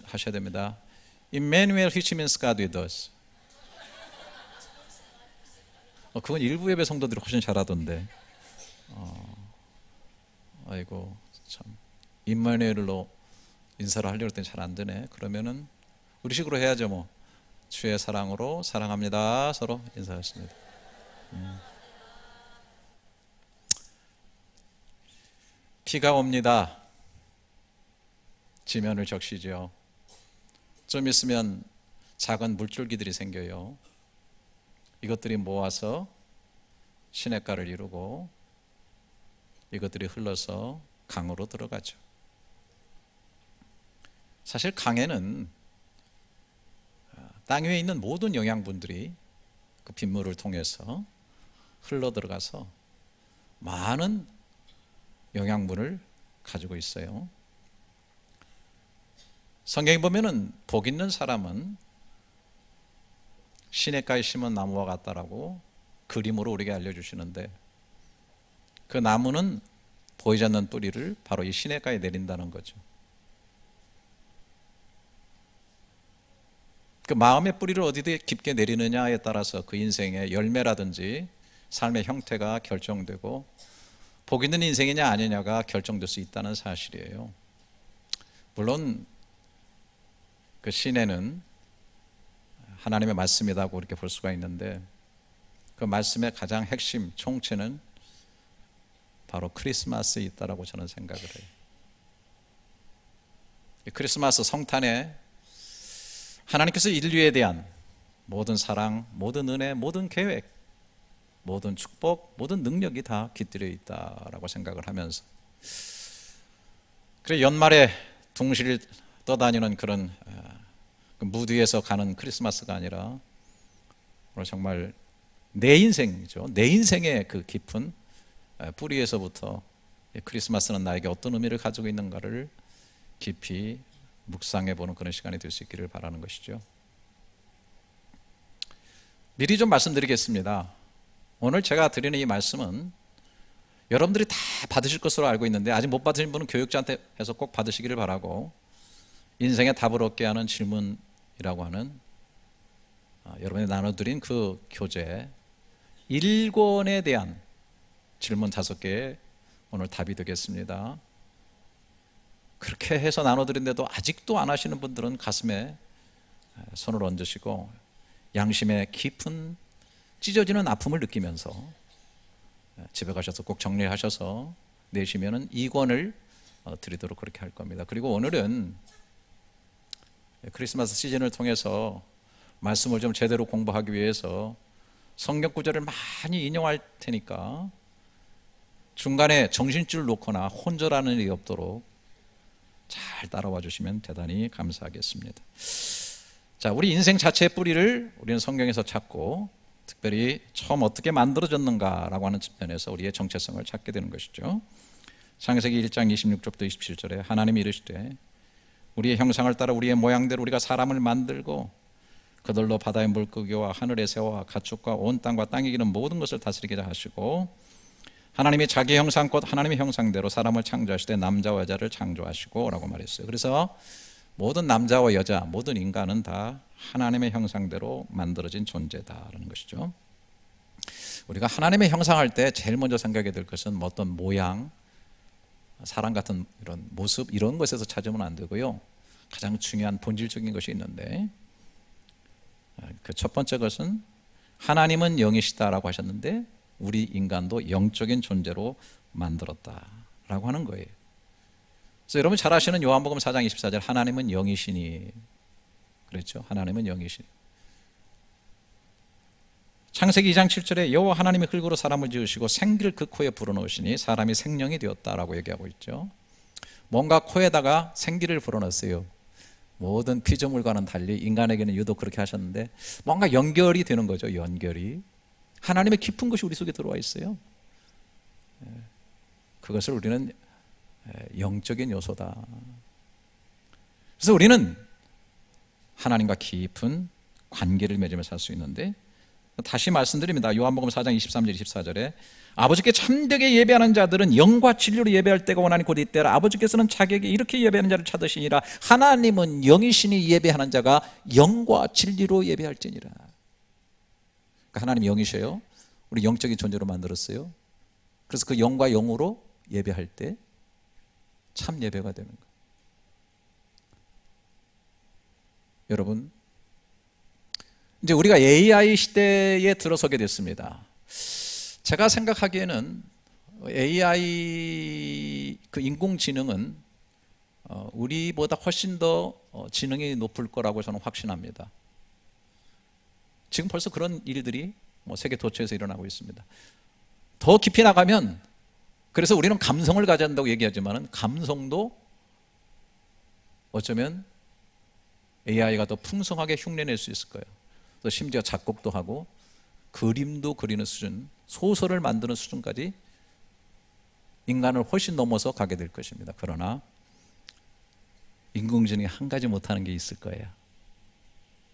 하셔야 됩니다. Emmanuel, which means God with us. 그건 일부 예배 성도들이 훨씬 잘하던데. 아이고 참, 임마누엘로 인사를 하려고 했더니 잘 안 되네. 그러면은 우리식으로 해야죠. 뭐 주의 사랑으로 사랑합니다 서로 인사하십니다. 비가 옵니다. 지면을 적시죠. 좀 있으면 작은 물줄기들이 생겨요. 이것들이 모아서 시냇가를 이루고 이것들이 흘러서 강으로 들어가죠. 사실 강에는 땅 위에 있는 모든 영양분들이 그 빗물을 통해서 흘러 들어가서 많은 영양분을 가지고 있어요. 성경에 보면은 복 있는 사람은 시냇가에 심은 나무와 같다라고 그림으로 우리에게 알려주시는데, 그 나무는 보이지 않는 뿌리를 바로 이 시냇가에 내린다는 거죠. 그 마음의 뿌리를 어디 깊게 내리느냐에 따라서 그 인생의 열매라든지 삶의 형태가 결정되고 복 있는 인생이냐 아니냐가 결정될 수 있다는 사실이에요. 물론 그 시내는 하나님의 말씀이라고 이렇게 볼 수가 있는데, 그 말씀의 가장 핵심 총체는 바로 크리스마스에 있다라고 저는 생각을 해요. 크리스마스 성탄에 하나님께서 인류에 대한 모든 사랑, 모든 은혜, 모든 계획, 모든 축복, 모든 능력이 다 깃들여 있다라고 생각을 하면서, 그래 연말에 둥실 떠다니는 그런 그 무드 위에서 가는 크리스마스가 아니라 오늘 정말 내 인생이죠. 내 인생의 그 깊은 뿌리에서부터 크리스마스는 나에게 어떤 의미를 가지고 있는가를 깊이 묵상해 보는 그런 시간이 될 수 있기를 바라는 것이죠. 미리 좀 말씀드리겠습니다. 오늘 제가 드리는 이 말씀은 여러분들이 다 받으실 것으로 알고 있는데, 아직 못 받으신 분은 교육자한테 해서 꼭 받으시기를 바라고, 인생의 답을 얻게 하는 질문이라고 하는 여러분이 나눠드린 그 교재 1권에 대한 질문 5개에 오늘 답이 되겠습니다. 그렇게 해서 나눠드린데도 아직도 안 하시는 분들은 가슴에 손을 얹으시고 양심의 깊은 찢어지는 아픔을 느끼면서 집에 가셔서 꼭 정리하셔서 내시면은 2권을 드리도록 그렇게 할 겁니다. 그리고 오늘은 크리스마스 시즌을 통해서 말씀을 좀 제대로 공부하기 위해서 성경 구절을 많이 인용할 테니까 중간에 정신줄 놓거나 혼절하는 일이 없도록 잘 따라와 주시면 대단히 감사하겠습니다. 자, 우리 인생 자체의 뿌리를 우리는 성경에서 찾고, 특별히 처음 어떻게 만들어졌는가라고 하는 측면에서 우리의 정체성을 찾게 되는 것이죠. 창세기 1장 26절부터 27절에 하나님이 이르시되 우리의 형상을 따라 우리의 모양대로 우리가 사람을 만들고 그들로 바다의 물고기와 하늘의 새와 가축과 온 땅과 땅에 기는 모든 것을 다스리게 하시고, 하나님이 자기 형상 곧 하나님의 형상대로 사람을 창조하시되 남자와 여자를 창조하시고 라고 말했어요. 그래서 모든 남자와 여자, 모든 인간은 다 하나님의 형상대로 만들어진 존재다라는 것이죠. 우리가 하나님의 형상할 때 제일 먼저 생각해야 될 것은 어떤 모양, 사람 같은 이런 모습, 이런 것에서 찾으면 안 되고요. 가장 중요한 본질적인 것이 있는데, 그 첫 번째 것은 하나님은 영이시다라고 하셨는데 우리 인간도 영적인 존재로 만들었다라고 하는 거예요. 그래서 여러분 잘 아시는 요한복음 4장 24절 하나님은 영이시니, 그렇죠? 하나님은 영이시니. 창세기 2장 7절에 여호와 하나님이 흙으로 사람을 지으시고 생기를 그 코에 불어넣으시니 사람이 생명이 되었다라고 얘기하고 있죠. 뭔가 코에다가 생기를 불어넣었어요. 모든 피조물과는 달리 인간에게는 유독 그렇게 하셨는데 뭔가 연결이 되는 거죠. 연결이. 하나님의 깊은 것이 우리 속에 들어와 있어요. 그것을 우리는 영적인 요소다. 그래서 우리는 하나님과 깊은 관계를 맺으며 살 수 있는데, 다시 말씀드립니다. 요한복음 4장 23절 24절에 아버지께 참되게 예배하는 자들은 영과 진리로 예배할 때가 원하니 곧 이때라. 아버지께서는 자기에게 이렇게 예배하는 자를 찾으시니라. 하나님은 영이시니 예배하는 자가 영과 진리로 예배할지니라. 그러니까 하나님 영이셔요. 우리 영적인 존재로 만들었어요. 그래서 그 영과 영으로 예배할 때 참 예배가 되는 거예요. 여러분, 이제 우리가 AI 시대에 들어서게 됐습니다. 제가 생각하기에는 AI, 그 인공지능은 우리보다 훨씬 더 지능이 높을 거라고 저는 확신합니다. 지금 벌써 그런 일들이 세계 도처에서 일어나고 있습니다. 더 깊이 나가면, 그래서 우리는 감성을 가져야 한다고 얘기하지만 감성도 어쩌면 AI가 더 풍성하게 흉내낼 수 있을 거예요. 또 심지어 작곡도 하고 그림도 그리는 수준, 소설을 만드는 수준까지 인간을 훨씬 넘어서 가게 될 것입니다. 그러나 인공지능이 한 가지 못하는 게 있을 거예요.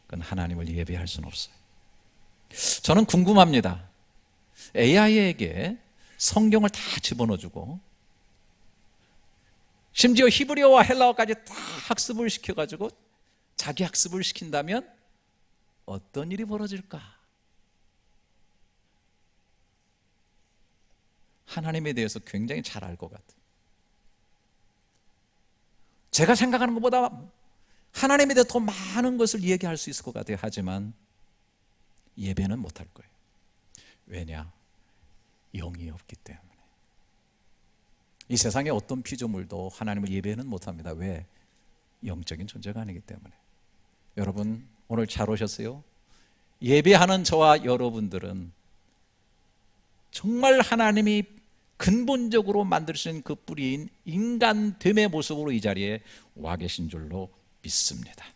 그건 하나님을 예배할 수는 없어요. 저는 궁금합니다. AI에게 성경을 다 집어넣어주고 심지어 히브리어와 헬라어까지 다 학습을 시켜가지고 자기 학습을 시킨다면 어떤 일이 벌어질까? 하나님에 대해서 굉장히 잘 알 것 같아요. 제가 생각하는 것보다 하나님에 대해 더 많은 것을 얘기할 수 있을 것 같아요. 하지만 예배는 못할 거예요. 왜냐? 영이 없기 때문에. 이 세상의 어떤 피조물도 하나님을 예배는 못합니다. 왜? 영적인 존재가 아니기 때문에. 여러분, 오늘 잘 오셨어요? 예배하는 저와 여러분들은 정말 하나님이 근본적으로 만드신 그 뿌리인 인간됨의 모습으로 이 자리에 와 계신 줄로 믿습니다.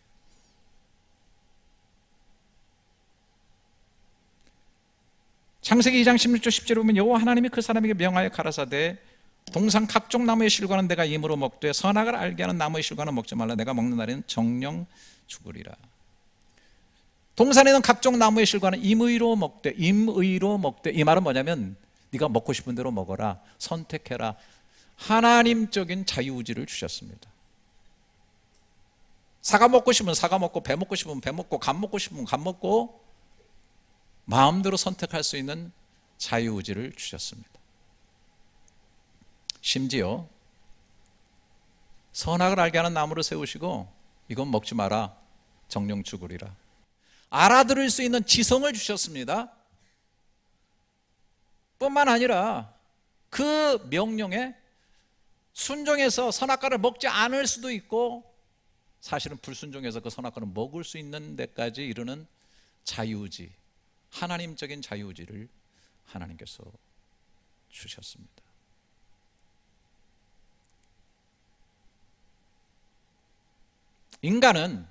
창세기 2장 16절 10절에 보면 여호와 하나님이 그 사람에게 명하여 가라사대 동산 각종 나무의 실과는 내가 임으로 먹되 선악을 알게 하는 나무의 실과는 먹지 말라. 내가 먹는 날에는 정령 죽으리라. 동산에 있는 각종 나무의 실과는 임의로 먹되, 임의로 먹되, 이 말은 뭐냐면 네가 먹고 싶은 대로 먹어라, 선택해라. 하나님적인 자유의지를 주셨습니다. 사과 먹고 싶으면 사과 먹고, 배 먹고 싶으면 배 먹고, 감 먹고 싶으면 감 먹고, 마음대로 선택할 수 있는 자유의지를 주셨습니다. 심지어 선악을 알게 하는 나무를 세우시고 이건 먹지 마라, 정령 죽으리라. 알아들을 수 있는 지성을 주셨습니다. 뿐만 아니라 그 명령에 순종해서 선악과를 먹지 않을 수도 있고 사실은 불순종해서 그 선악과를 먹을 수 있는 데까지 이르는 자유의지, 하나님적인 자유의지를 하나님께서 주셨습니다. 인간은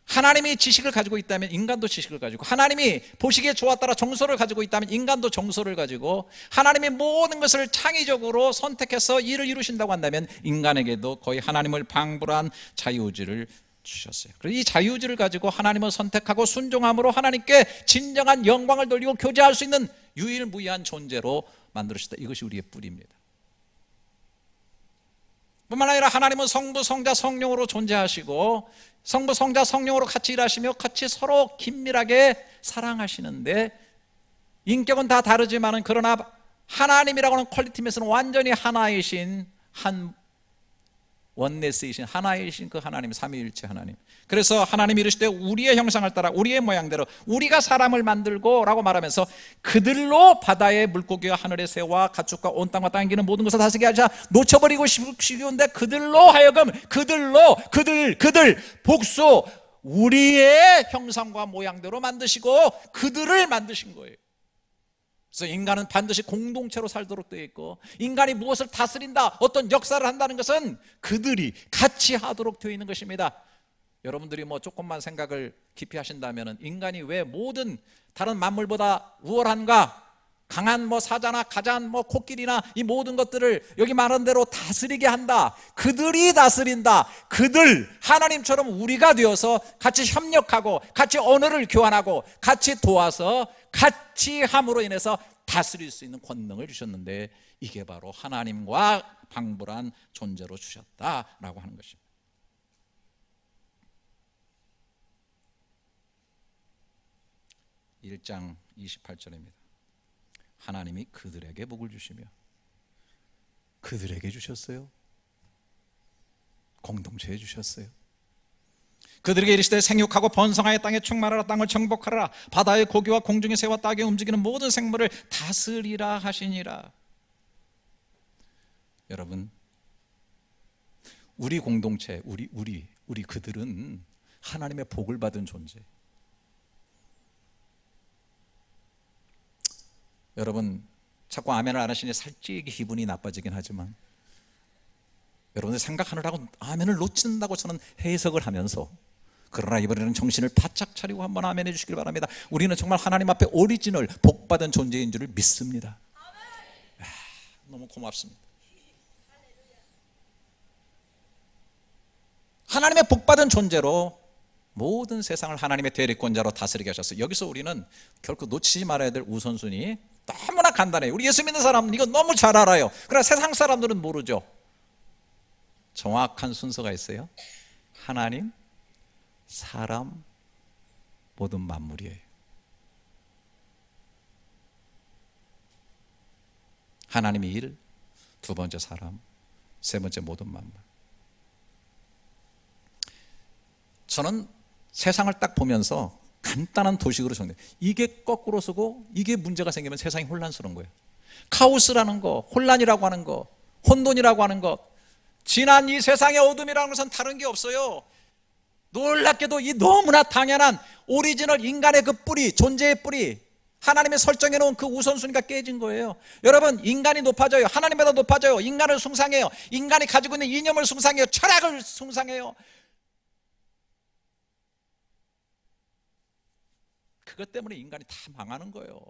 하나님이 지식을 가지고 있다면 인간도 지식을 가지고, 하나님이 보시기에 좋았더라 정서를 가지고 있다면 인간도 정서를 가지고, 하나님이 모든 것을 창의적으로 선택해서 일을 이루신다고 한다면 인간에게도 거의 하나님을 방불한 자유의지를 주셨어요. 그래서 이 자유의지를 가지고 하나님을 선택하고 순종함으로 하나님께 진정한 영광을 돌리고 교제할 수 있는 유일무이한 존재로 만들으셨다. 이것이 우리의 뿌리입니다. 뿐만 아니라 하나님은 성부, 성자, 성령으로 존재하시고 성부, 성자, 성령으로 같이 일하시며 같이 서로 긴밀하게 사랑하시는데, 인격은 다 다르지만 그러나 하나님이라고 하는 퀄리티에서는 완전히 하나이신, 한 원네스이신, 하나이신 그 하나님, 삼위일체 하나님. 그래서 하나님이 이르시되 우리의 형상을 따라 우리의 모양대로 우리가 사람을 만들고 라고 말하면서 그들로 바다의 물고기와 하늘의 새와 가축과 온 땅과 땅에 기는 모든 것을 다스리게 하자. 놓쳐버리고 싶으시는데 그들로 하여금, 그들 복수, 우리의 형상과 모양대로 만드시고 그들을 만드신 거예요. 그래서 인간은 반드시 공동체로 살도록 되어 있고, 인간이 무엇을 다스린다, 어떤 역사를 한다는 것은 그들이 같이 하도록 되어 있는 것입니다. 여러분들이 조금만 생각을 깊이 하신다면 인간이 왜 모든 다른 만물보다 우월한가? 강한 뭐 사자나 가잔 뭐 코끼리나 이 모든 것들을 여기 말한 대로 다스리게 한다. 그들이 다스린다. 그들 하나님처럼 우리가 되어서 같이 협력하고 같이 언어를 교환하고 같이 도와서 같이 함으로 인해서 다스릴 수 있는 권능을 주셨는데 이게 바로 하나님과 방불한 존재로 주셨다라고 하는 것입니다. (1장 28절입니다) 하나님이 그들에게 복을 주시며 그들에게 주셨어요. 공동체에 주셨어요. 그들에게 이르시되 생육하고 번성하여 땅에 충만하라. 땅을 정복하라. 바다의 고기와 공중의 새와 땅에 움직이는 모든 생물을 다스리라 하시니라. 여러분, 우리 공동체, 우리 그들은 하나님의 복을 받은 존재. 여러분, 자꾸 아멘을 안 하시니 살짝 기분이 나빠지긴 하지만 여러분들 생각하느라고 아멘을 놓친다고 저는 해석을 하면서, 그러나 이번에는 정신을 바짝 차리고 한번 아멘 해주시길 바랍니다. 우리는 정말 하나님 앞에 오리지널 복받은 존재인 줄을 믿습니다. 너무 고맙습니다. 하나님의 복받은 존재로 모든 세상을 하나님의 대리권자로 다스리게 하셨어요. 여기서 우리는 결코 놓치지 말아야 될 우선순위 너무나 간단해요. 우리 예수 믿는 사람은 이거 너무 잘 알아요. 그러나 세상 사람들은 모르죠. 정확한 순서가 있어요. 하나님, 사람, 모든 만물이에요. 하나님이 일, 두 번째 사람, 세 번째 모든 만물. 저는 세상을 딱 보면서 간단한 도식으로 정리해요. 이게 거꾸로 쓰고 이게 문제가 생기면 세상이 혼란스러운 거예요. 카오스라는 거, 혼란이라고 하는 거, 혼돈이라고 하는 것, 지난 이 세상의 어둠이라는 것은 다른 게 없어요. 놀랍게도 이 너무나 당연한 오리지널 인간의 그 뿌리, 존재의 뿌리, 하나님의 설정해 놓은 그 우선순위가 깨진 거예요. 여러분, 인간이 높아져요. 하나님보다 높아져요. 인간을 숭상해요. 인간이 가지고 있는 이념을 숭상해요. 철학을 숭상해요. 그것 때문에 인간이 다 망하는 거예요.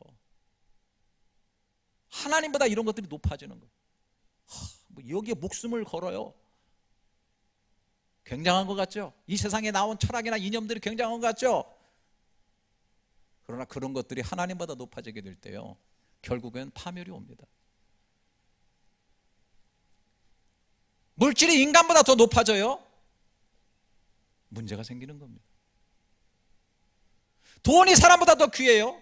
하나님보다 이런 것들이 높아지는 거예요. 여기에 목숨을 걸어요. 굉장한 것 같죠? 이 세상에 나온 철학이나 이념들이 굉장한 것 같죠? 그러나 그런 것들이 하나님보다 높아지게 될 때요, 결국엔 파멸이 옵니다. 물질이 인간보다 더 높아져요? 문제가 생기는 겁니다. 돈이 사람보다 더 귀해요?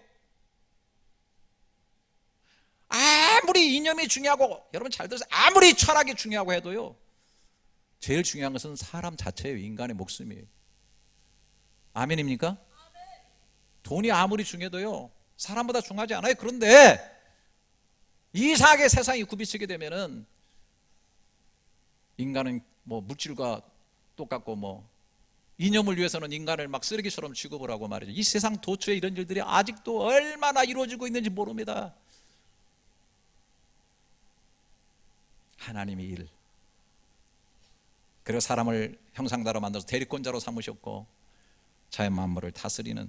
아무리 이념이 중요하고, 여러분 잘 들으세요, 아무리 철학이 중요하고 해도요, 제일 중요한 것은 사람 자체예요. 인간의 목숨이에요. 아멘입니까? 돈이 아무리 중요해도요, 사람보다 중요하지 않아요. 그런데 이상하게 세상이 굽이치게 되면은 인간은 뭐 물질과 똑같고 뭐 이념을 위해서는 인간을 막 쓰레기처럼 취급을 하고 말이죠. 이 세상 도처에 이런 일들이 아직도 얼마나 이루어지고 있는지 모릅니다. 하나님의 일, 그리고 사람을 형상대로 만들어서 대리권자로 삼으셨고 자연 만물을 다스리는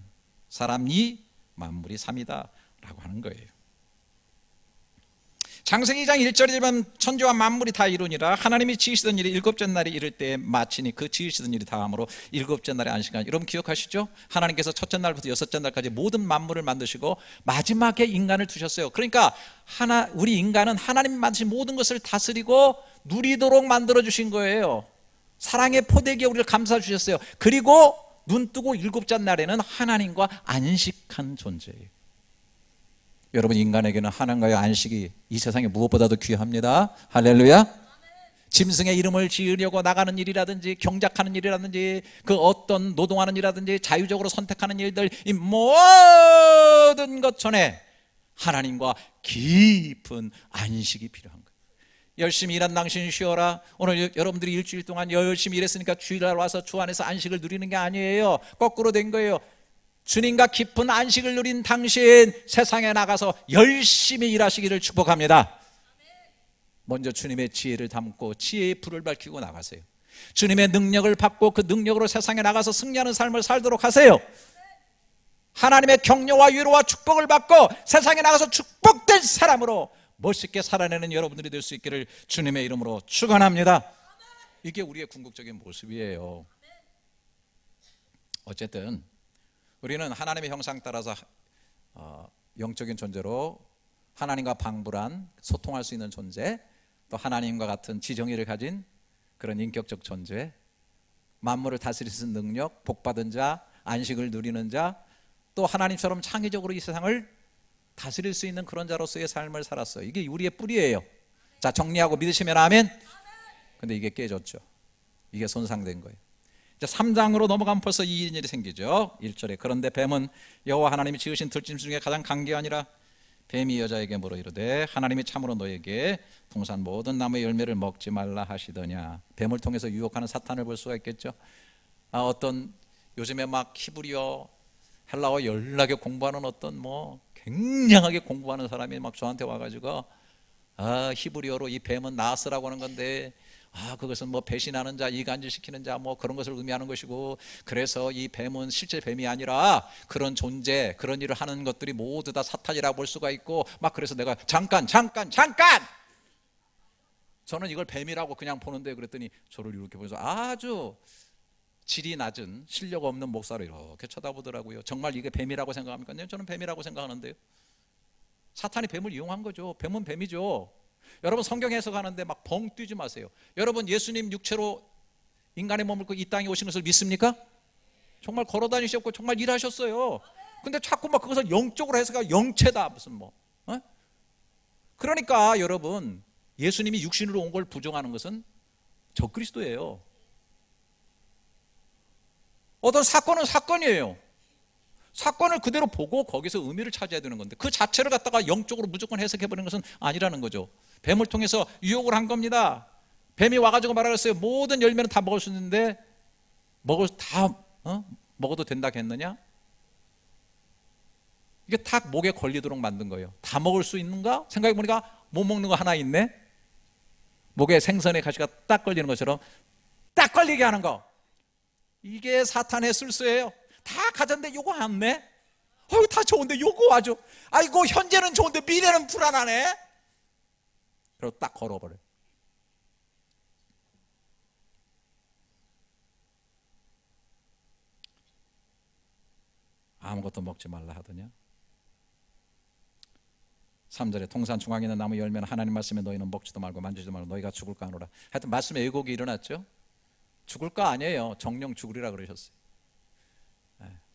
사람이 만물이 삼이다 라고 하는 거예요. 창세기 2장 1절에 보면 천지와 만물이 다 이루니라. 하나님이 지으시던 일이 일곱째 날이 이를 때에 마치니 그 지으시던 일이 다함으로 일곱째 날의 안식일. 여러분 기억하시죠? 하나님께서 첫째 날부터 여섯째 날까지 모든 만물을 만드시고 마지막에 인간을 두셨어요. 그러니까 우리 인간은 하나님 만드신 모든 것을 다스리고 누리도록 만들어 주신 거예요. 사랑의 포대기에 우리를 감싸 주셨어요. 그리고 눈 뜨고 일곱째 날에는 하나님과 안식한 존재예요. 여러분, 인간에게는 하나님과의 안식이 이 세상에 무엇보다도 귀합니다. 할렐루야. 짐승의 이름을 지으려고 나가는 일이라든지 경작하는 일이라든지 그 어떤 노동하는 일이라든지 자유적으로 선택하는 일들, 이 모든 것 전에 하나님과 깊은 안식이 필요한 거예요. 열심히 일한 당신 쉬어라. 오늘 여러분들이 일주일 동안 열심히 일했으니까 주일날 와서 주 안에서 안식을 누리는 게 아니에요. 거꾸로 된 거예요. 주님과 깊은 안식을 누린 당신, 세상에 나가서 열심히 일하시기를 축복합니다. 먼저 주님의 지혜를 담고 지혜의 불을 밝히고 나가세요. 주님의 능력을 받고 그 능력으로 세상에 나가서 승리하는 삶을 살도록 하세요. 하나님의 격려와 위로와 축복을 받고 세상에 나가서 축복된 사람으로 멋있게 살아내는 여러분들이 될 수 있기를 주님의 이름으로 축원합니다. 이게 우리의 궁극적인 모습이에요. 어쨌든 우리는 하나님의 형상 따라서 영적인 존재로 하나님과 방불한 소통할 수 있는 존재, 또 하나님과 같은 지정의를 가진 그런 인격적 존재, 만물을 다스릴 수 있는 능력, 복받은 자, 안식을 누리는 자, 또 하나님처럼 창의적으로 이 세상을 다스릴 수 있는 그런 자로서의 삶을 살았어요. 이게 우리의 뿌리예요. 자, 정리하고 믿으시면 아멘. 근데 이게 깨졌죠. 이게 손상된 거예요. 이제 3장으로 넘어가면 벌써 이 일이 생기죠. 1절에 그런데 뱀은 여호와 하나님이 지으신 들짐승 중에 가장 강귀하니라. 뱀이 여자에게 물어 이르되 하나님이 참으로 너에게 동산 모든 나무의 열매를 먹지 말라 하시더냐. 뱀을 통해서 유혹하는 사탄을 볼 수가 있겠죠. 어떤 요즘에 막 히브리어 헬라어 연락에 공부하는 어떤 굉장하게 공부하는 사람이 막 저한테 와가지고 히브리어로 이 뱀은 나스라고 하는 건데 그것은 배신하는 자, 이간질 시키는 자 그런 것을 의미하는 것이고, 그래서 이 뱀은 실제 뱀이 아니라 그런 존재, 그런 일을 하는 것들이 모두 다 사탄이라고 볼 수가 있고 그래서 내가 잠깐 저는 이걸 뱀이라고 그냥 보는데, 그랬더니 저를 이렇게 보면서 아주 질이 낮은 실력 없는 목사를 이렇게 쳐다보더라고요. 정말 이게 뱀이라고 생각합니까? 저는 뱀이라고 생각하는데요. 사탄이 뱀을 이용한 거죠. 뱀은 뱀이죠. 여러분 성경 해석하는데 막 벙 뛰지 마세요. 여러분 예수님 육체로 인간의 몸을 입고 이 땅에 오신 것을 믿습니까? 정말 걸어다니셨고 정말 일하셨어요. 근데 자꾸 막 그것을 영적으로 해석하고 영체다 무슨 그러니까 여러분 예수님이 육신으로 온 걸 부정하는 것은 적그리스도예요. 어떤 사건은 사건이에요. 사건을 그대로 보고 거기서 의미를 찾아야 되는 건데 그 자체를 갖다가 영적으로 무조건 해석해버리는 것은 아니라는 거죠. 뱀을 통해서 유혹을 한 겁니다. 뱀이 와가지고 말하겠어요. 모든 열매는 다 먹을 수 있는데 먹어도 된다고 했느냐? 이게 딱 목에 걸리도록 만든 거예요. 다 먹을 수 있는가? 생각해보니까 못 먹는 거 하나 있네. 목에 생선의 가시가 딱 걸리는 것처럼 딱 걸리게 하는 거. 이게 사탄의 술수예요. 다 가졌는데 요거 안 내? 다 좋은데 요거 아주 아이고 현재는 좋은데 미래는 불안하네. 그리고 딱 걸어버려요. 아무것도 먹지 말라 하더냐. 3절에 동산 중앙에 있는 나무 열매는 하나님 말씀에 너희는 먹지도 말고 만지지도 말고 너희가 죽을까 하노라. 하여튼 말씀에 왜곡이 일어났죠. 죽을까 아니에요. 정령 죽으리라 그러셨어요.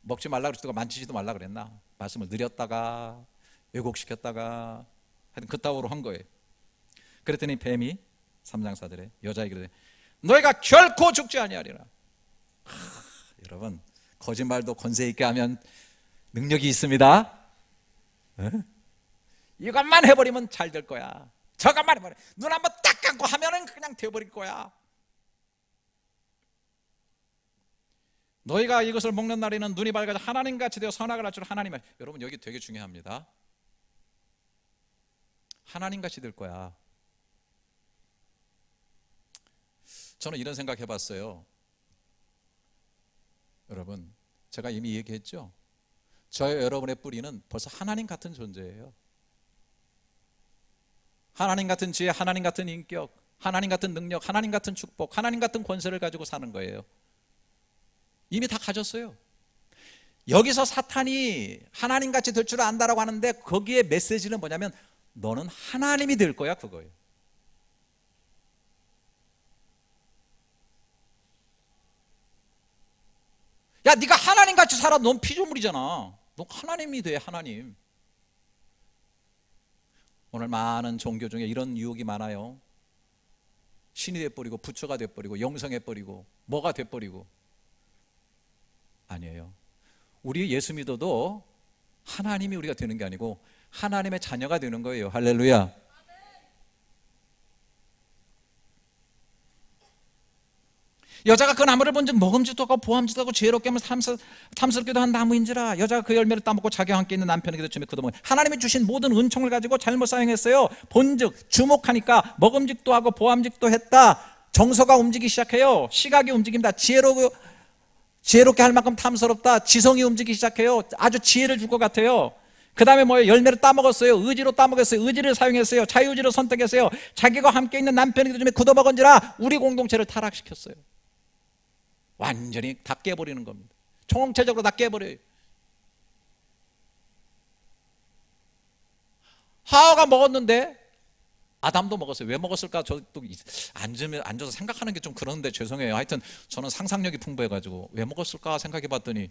먹지 말라 그랬다가 만지지도 말라 그랬나? 말씀을 느렸다가 왜곡시켰다가 하여튼 그따위로 한 거예요. 그랬더니 뱀이 3장 4절에 여자에게 이르되 너희가 결코 죽지 아니하리라. 여러분 거짓말도 권세 있게 하면 능력이 있습니다. 이것만 해버리면 잘 될 거야. 저것만 해버려. 눈 한번 딱 감고 하면은 그냥 돼버릴 거야. 너희가 이것을 먹는 날에는 눈이 밝아져 하나님같이 되어 선악을 알 줄 하나님의. 여러분 여기 되게 중요합니다. 하나님같이 될 거야. 저는 이런 생각 해봤어요. 여러분 제가 이미 얘기했죠. 저와 여러분의 뿌리는 벌써 하나님 같은 존재예요. 하나님 같은 지혜, 하나님 같은 인격, 하나님 같은 능력, 하나님 같은 축복, 하나님 같은 권세를 가지고 사는 거예요. 이미 다 가졌어요. 여기서 사탄이 하나님같이 될 줄 안다라고 하는데 거기에 메시지는 뭐냐면 너는 하나님이 될 거야 그거예요. 야 네가 하나님같이 살아. 넌 피조물이잖아. 너 하나님이 돼. 하나님. 오늘 많은 종교 중에 이런 유혹이 많아요. 신이 돼버리고 부처가 돼버리고 영성해버리고 뭐가 돼버리고. 아니에요. 우리 예수 믿어도 하나님이 우리가 되는 게 아니고 하나님의 자녀가 되는 거예요. 할렐루야. 여자가 그 나무를 본즉 먹음직도 하고 보암직도 하고 지혜롭게 하면 탐스럽기도 한 나무인지라. 여자가 그 열매를 따먹고 자기와 함께 있는 남편에게도 주며 그도 먹으니 하나님이 주신 모든 은총을 가지고 잘못 사용했어요. 본즉 주목하니까 먹음직도 하고 보암직도 했다. 정서가 움직이기 시작해요. 시각이 움직입니다. 지혜롭게 할 만큼 탐스럽다. 지성이 움직이기 시작해요. 아주 지혜를 줄 것 같아요. 그 다음에 뭐예요? 열매를 따먹었어요. 의지로 따먹었어요. 의지를 사용했어요. 자유의지로 선택했어요. 자기가 함께 있는 남편이 요즘에 굳어먹은지라 우리 공동체를 타락시켰어요. 완전히 다 깨버리는 겁니다. 총체적으로 다 깨버려요. 하와가 먹었는데 아담도 먹었어요. 왜 먹었을까? 저도 앉아서 생각하는 게 좀 그런데 죄송해요. 하여튼 저는 상상력이 풍부해가지고 왜 먹었을까 생각해 봤더니,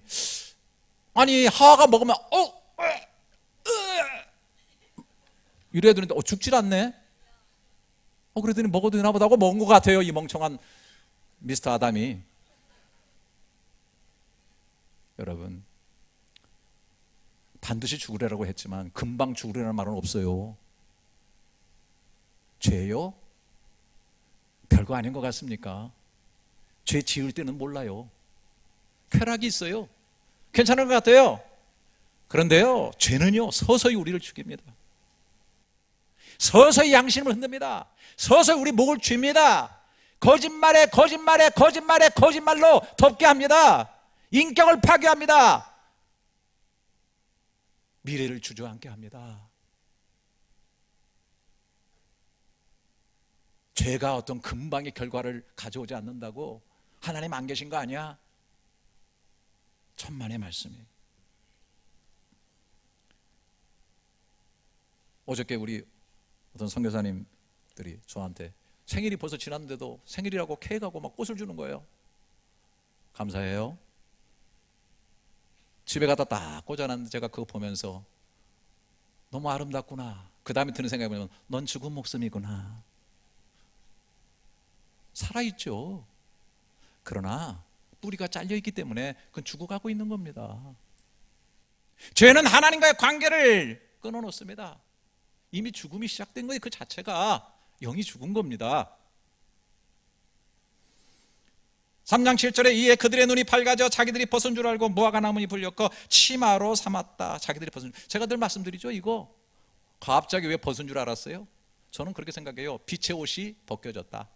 아니 하와가 먹으면 이래야 되는데 죽질 않네. 그러더니 먹어도 되나 보다 하고 먹은 것 같아요. 이 멍청한 미스터 아담이. 여러분, 반드시 죽으리라고 했지만 금방 죽으리라는 말은 없어요. 죄요? 별거 아닌 것 같습니까? 죄 지을 때는 몰라요. 쾌락이 있어요. 괜찮은 것 같아요. 그런데요, 죄는요 서서히 우리를 죽입니다. 서서히 양심을 흔듭니다. 서서히 우리 목을 쥡니다. 거짓말에 거짓말로 덮게 합니다. 인격을 파괴합니다. 미래를 주저앉게 합니다. 죄가 어떤 금방의 결과를 가져오지 않는다고 하나님 안 계신 거 아니야? 천만의 말씀이에요. 어저께 우리 어떤 선교사님들이 저한테 생일이 벌써 지났는데도 생일이라고 케이크하고 막 꽃을 주는 거예요. 감사해요. 집에 가다 딱 꽂아놨는데 제가 그거 보면서 너무 아름답구나. 그 다음에 드는 생각이 뭐냐면 넌 죽은 목숨이구나. 살아있죠. 그러나 뿌리가 잘려있기 때문에 그건 죽어가고 있는 겁니다. 죄는 하나님과의 관계를 끊어놓습니다. 이미 죽음이 시작된 거예요. 그 자체가 영이 죽은 겁니다. 3장 7절에 이에 그들의 눈이 밝아져 자기들이 벗은 줄 알고 무화과 나무니 불렸고 치마로 삼았다. 자기들이 벗은 줄. 제가 늘 말씀드리죠. 이거 갑자기 왜 벗은 줄 알았어요? 저는 그렇게 생각해요. 빛의 옷이 벗겨졌다.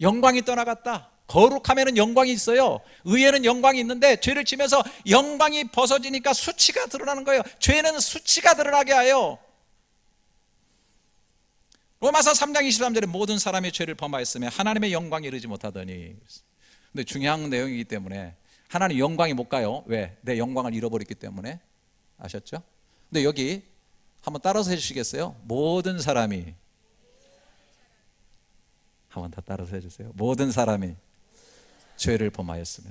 영광이 떠나갔다. 거룩하면은 영광이 있어요. 의에는 영광이 있는데 죄를 지면서 영광이 벗어지니까 수치가 드러나는 거예요. 죄는 수치가 드러나게 하여. 로마서 3장 23절에 모든 사람이 죄를 범하였으며 하나님의 영광에 이르지 못하더니. 근데 중요한 내용이기 때문에 하나님 영광이 못 가요. 왜? 내 영광을 잃어버렸기 때문에. 아셨죠? 근데 여기 한번 따라서 해주시겠어요? 모든 사람이, 한번 더 따라서 해주세요. 모든 사람이 죄를 범하였으며.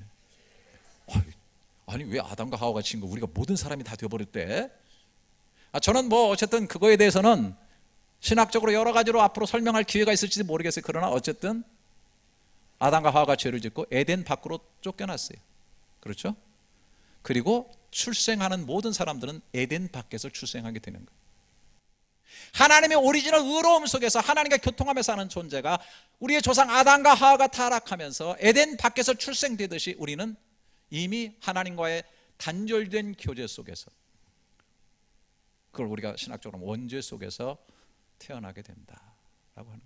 아니 왜 아담과 하와가 지은 거 우리가 모든 사람이 다 되어버렸대? 저는 뭐 어쨌든 그거에 대해서는 신학적으로 여러 가지로 앞으로 설명할 기회가 있을지 모르겠어요. 그러나 어쨌든 아담과 하와가 죄를 짓고 에덴 밖으로 쫓겨났어요. 그렇죠? 그리고 출생하는 모든 사람들은 에덴 밖에서 출생하게 되는 거예요. 하나님의 오리지널 의로움 속에서 하나님과 교통하며 사는 존재가 우리의 조상 아담과 하와가 타락하면서 에덴 밖에서 출생되듯이 우리는 이미 하나님과의 단절된 교제 속에서, 그걸 우리가 신학적으로 원죄 속에서 태어나게 된다라고 하는 거예요.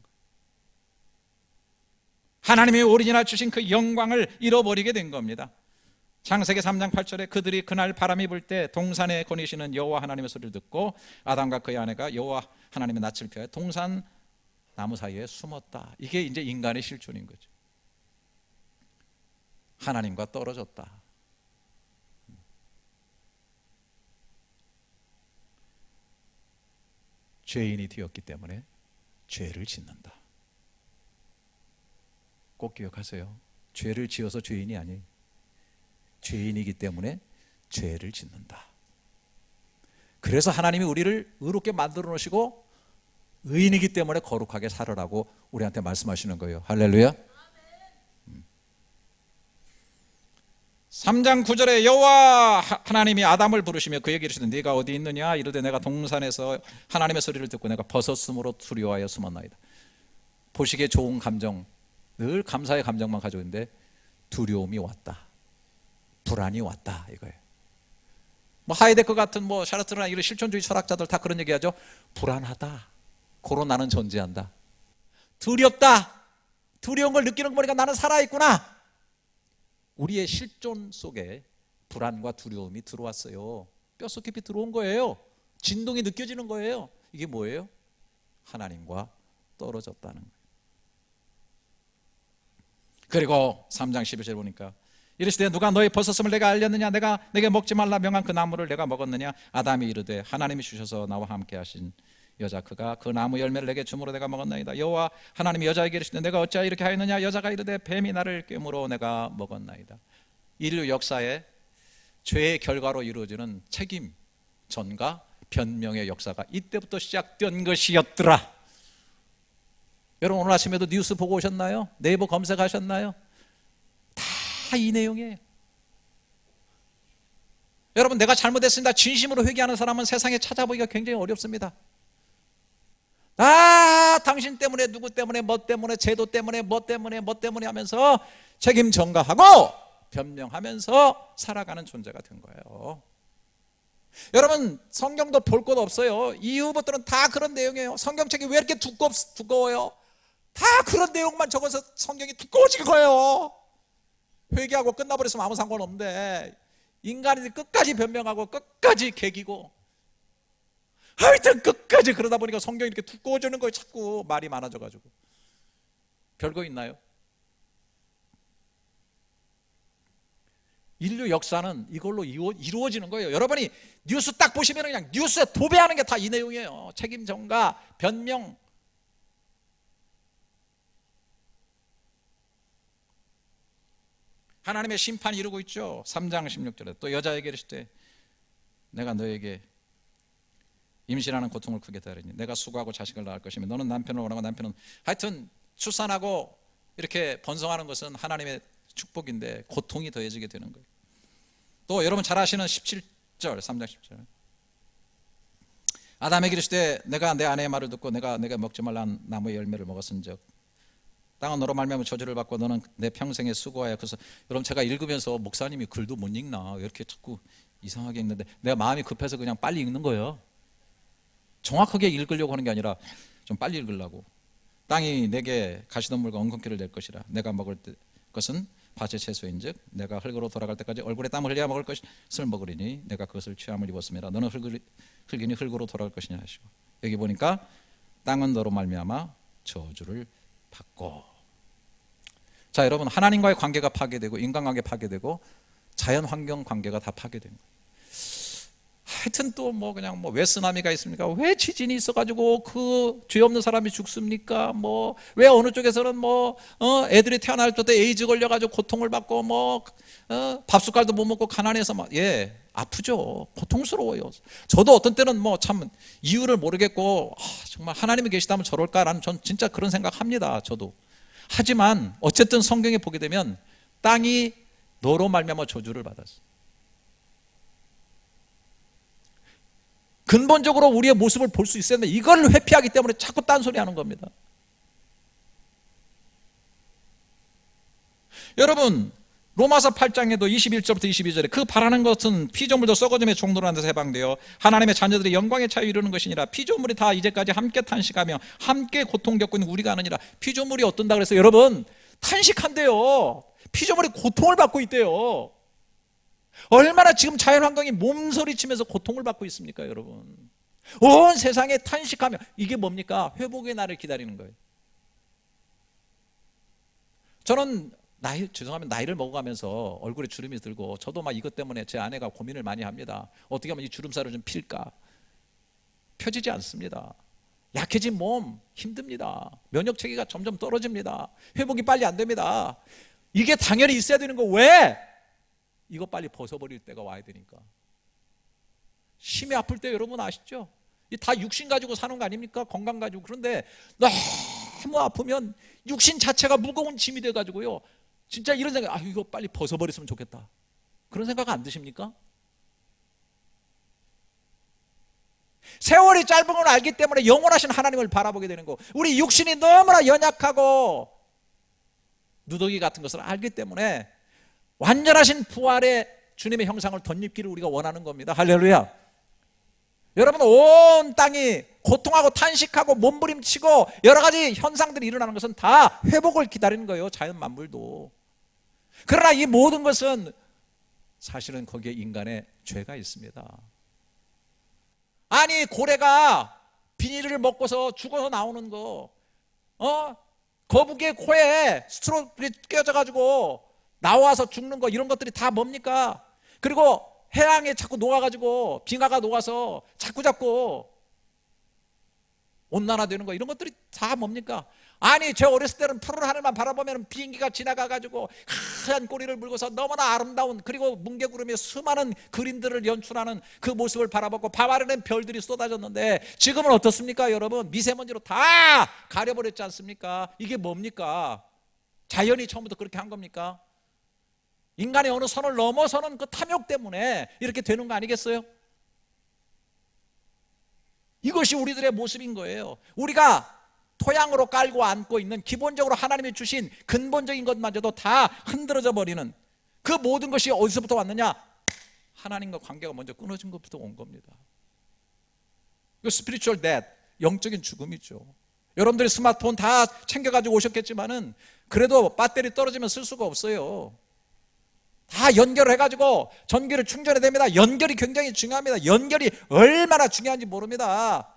하나님의 오리지널 주신 그 영광을 잃어버리게 된 겁니다. 창세기 3장 8절에 그들이 그날 바람이 불 때 동산에 거니시는 여호와 하나님의 소리를 듣고 아담과 그의 아내가 여호와 하나님의 낯을 피하여 동산 나무 사이에 숨었다. 이게 이제 인간의 실존인 거죠. 하나님과 떨어졌다. 죄인이 되었기 때문에 죄를 짓는다. 꼭 기억하세요. 죄를 지어서 죄인이 아니에요. 죄인이기 때문에 죄를 짓는다. 그래서 하나님이 우리를 의롭게 만들어 놓으시고 의인이기 때문에 거룩하게 살으라고 우리한테 말씀하시는 거예요. 할렐루야. 3장 9절에 여호와 하나님이 아담을 부르시며 그에게 이르시되 네가 어디 있느냐 이르되 내가 동산에서 하나님의 소리를 듣고 내가 벗었으므로 두려워하여 숨었나이다. 보시기에 좋은 감정, 늘 감사의 감정만 가지고 있는데 두려움이 왔다, 불안이 왔다 이거예요. 뭐 하이데크 같은 뭐 샤르트르나 이런 실존주의 철학자들 다 그런 얘기하죠. 불안하다, 고로 나는 존재한다. 두렵다, 두려운 걸 느끼는 거 보니까 나는 살아있구나. 우리의 실존 속에 불안과 두려움이 들어왔어요. 뼛속 깊이 들어온 거예요. 진동이 느껴지는 거예요. 이게 뭐예요? 하나님과 떨어졌다는 거예요. 그리고 3장 11절에 보니까 이르시되 누가 너의 벗었음을 내가 알렸느냐? 내가 내게 먹지 말라 명한 그 나무를 내가 먹었느냐? 아담이 이르되 하나님이 주셔서 나와 함께 하신 여자 그가 그 나무 열매를 내게 주므로 내가 먹었나이다. 여호와 하나님이 여자에게 이르시되 내가 어찌하여 이렇게 하였느냐? 여자가 이르되 뱀이 나를 꿰므로 내가 먹었나이다. 인류 역사에 죄의 결과로 이루어지는 책임 전가 변명의 역사가 이때부터 시작된 것이었더라. 여러분 오늘 아침에도 뉴스 보고 오셨나요? 네이버 검색하셨나요? 다 이 내용이에요. 여러분 내가 잘못했습니다. 진심으로 회개하는 사람은 세상에 찾아보기가 굉장히 어렵습니다. 당신 때문에 누구 때문에 뭐 때문에 제도 때문에 뭐 때문에 하면서 책임 전가하고 변명하면서 살아가는 존재가 된 거예요. 여러분 성경도 볼 것 없어요. 이후부터는 다 그런 내용이에요. 성경책이 왜 이렇게 두꺼워요? 다 그런 내용만 적어서 성경이 두꺼워진 거예요. 회개하고 끝나버렸으면 아무 상관없는데 인간이 끝까지 변명하고 끝까지 개기고 하여튼 끝까지 그러다 보니까 성경이 이렇게 두꺼워지는 거예요. 자꾸 말이 많아져가지고. 별거 있나요? 인류 역사는 이걸로 이루어지는 거예요. 여러분이 뉴스 딱 보시면 그냥 뉴스에 도배하는 게 다 이 내용이에요. 책임 전가, 변명. 하나님의 심판이 이루고 있죠. 3장 16절에 또 여자에게 이르시되 내가 너에게 임신하는 고통을 크게 하리니 내가 수고하고 자식을 낳을 것이며 너는 남편을 원하고 남편은 하여튼 출산하고 이렇게 번성하는 것은 하나님의 축복인데 고통이 더해지게 되는 거예요. 또 여러분 잘 아시는 17절 3장 10절 아담에게 이르시되 내가 내 아내의 말을 듣고 내가 먹지 말라는 나무의 열매를 먹었은즉 땅은 너로 말미암아 저주를 받고 너는 내 평생에 수고하여. 그래서 여러분 제가 읽으면서 목사님이 글도 못 읽나 왜 이렇게 자꾸 이상하게 읽는데 내가 마음이 급해서 그냥 빨리 읽는 거예요. 정확하게 읽으려고 하는 게 아니라 좀 빨리 읽으려고. 땅이 내게 가시덤불과 엉겅퀴를 낼 것이라. 내가 먹을 것은 밭의 채소인즉 내가 흙으로 돌아갈 때까지 얼굴에 땀을 흘려야 먹을 것을 먹으리니 내가 그것을 취함을 입었음이라. 너는 흙이니 흙으로 돌아갈 것이냐 하시고. 여기 보니까 땅은 너로 말미암아 저주를 받고. 자 여러분 하나님과의 관계가 파괴되고 인간관계 파괴되고 자연환경 관계가 다 파괴된 거예요. 하여튼 또 뭐 그냥 뭐 왜 쓰나미가 있습니까? 왜 지진이 있어가지고 그 죄 없는 사람이 죽습니까? 뭐 왜 어느 쪽에서는 뭐 애들이 태어날 때 에이즈 걸려가지고 고통을 받고 뭐 밥숟갈도 못 먹고 가난해서 막 아프죠. 고통스러워요. 저도 어떤 때는 뭐 참 이유를 모르겠고 정말 하나님이 계시다면 저럴까라는 전 진짜 그런 생각합니다. 저도. 하지만 어쨌든 성경에 보게 되면 땅이 너로 말미암아 저주를 받았어. 근본적으로 우리의 모습을 볼 수 있었는데 이걸 회피하기 때문에 자꾸 딴소리 하는 겁니다. 여러분 로마서 8장에도 21절부터 22절에 그 바라는 것은 피조물도 썩어짐의 종로로 하는 데서 해방되어 하나님의 자녀들이 영광의 차에 이르는 것이니라. 피조물이 다 이제까지 함께 탄식하며 함께 고통 겪고 있는 우리가 아느니라. 피조물이 어떤다 그래서 여러분 탄식한대요. 피조물이 고통을 받고 있대요. 얼마나 지금 자연환경이 몸서리치면서 고통을 받고 있습니까 여러분. 온 세상에 탄식하며 이게 뭡니까? 회복의 날을 기다리는 거예요. 저는 나이를 먹어가면서 얼굴에 주름이 들고 저도 막 이것 때문에 제 아내가 고민을 많이 합니다. 어떻게 하면 이 주름살을 좀 필까? 펴지지 않습니다. 약해진 몸 힘듭니다. 면역체계가 점점 떨어집니다. 회복이 빨리 안 됩니다. 이게 당연히 있어야 되는 거 왜? 이거 빨리 벗어버릴 때가 와야 되니까. 심히 아플 때 여러분 아시죠? 이 다 육신 가지고 사는 거 아닙니까? 건강 가지고. 그런데 너무 아프면 육신 자체가 무거운 짐이 돼가지고요 진짜 이런 생각, 이거 빨리 벗어버렸으면 좋겠다. 그런 생각 안 드십니까? 세월이 짧은 걸 알기 때문에 영원하신 하나님을 바라보게 되는 거. 우리 육신이 너무나 연약하고 누더기 같은 것을 알기 때문에 완전하신 부활의 주님의 형상을 덧입기를 우리가 원하는 겁니다. 할렐루야. 여러분 온 땅이 고통하고 탄식하고 몸부림치고 여러 가지 현상들이 일어나는 것은 다 회복을 기다리는 거예요. 자연 만물도. 그러나 이 모든 것은 사실은 거기에 인간의 죄가 있습니다. 아니, 고래가 비닐을 먹고서 죽어서 나오는 거, 거북이의 코에 스트로를 껴져가지고 나와서 죽는 거, 이런 것들이 다 뭡니까? 그리고 해양에 자꾸 녹아가지고 빙하가 녹아서 자꾸 온난화되는 거, 이런 것들이 다 뭡니까? 아니, 저 어렸을 때는 푸른 하늘만 바라보면 비행기가 지나가가지고 하얀 꼬리를 물고서 너무나 아름다운, 그리고 뭉게구름이 수많은 그림들을 연출하는 그 모습을 바라보고 밤하늘엔 별들이 쏟아졌는데, 지금은 어떻습니까 여러분? 미세먼지로 다 가려버렸지 않습니까? 이게 뭡니까? 자연이 처음부터 그렇게 한 겁니까? 인간의 어느 선을 넘어서는 그 탐욕 때문에 이렇게 되는 거 아니겠어요? 이것이 우리들의 모습인 거예요. 우리가 토양으로 깔고 안고 있는 기본적으로 하나님이 주신 근본적인 것마저도 다 흔들어져 버리는 그 모든 것이 어디서부터 왔느냐? 하나님과 관계가 먼저 끊어진 것부터 온 겁니다. 이거 스피리추얼 뎃, 영적인 죽음이죠. 여러분들이 스마트폰 다 챙겨가지고 오셨겠지만은 그래도 배터리 떨어지면 쓸 수가 없어요. 다 연결을 해가지고 전기를 충전해야 됩니다. 연결이 굉장히 중요합니다. 연결이 얼마나 중요한지 모릅니다.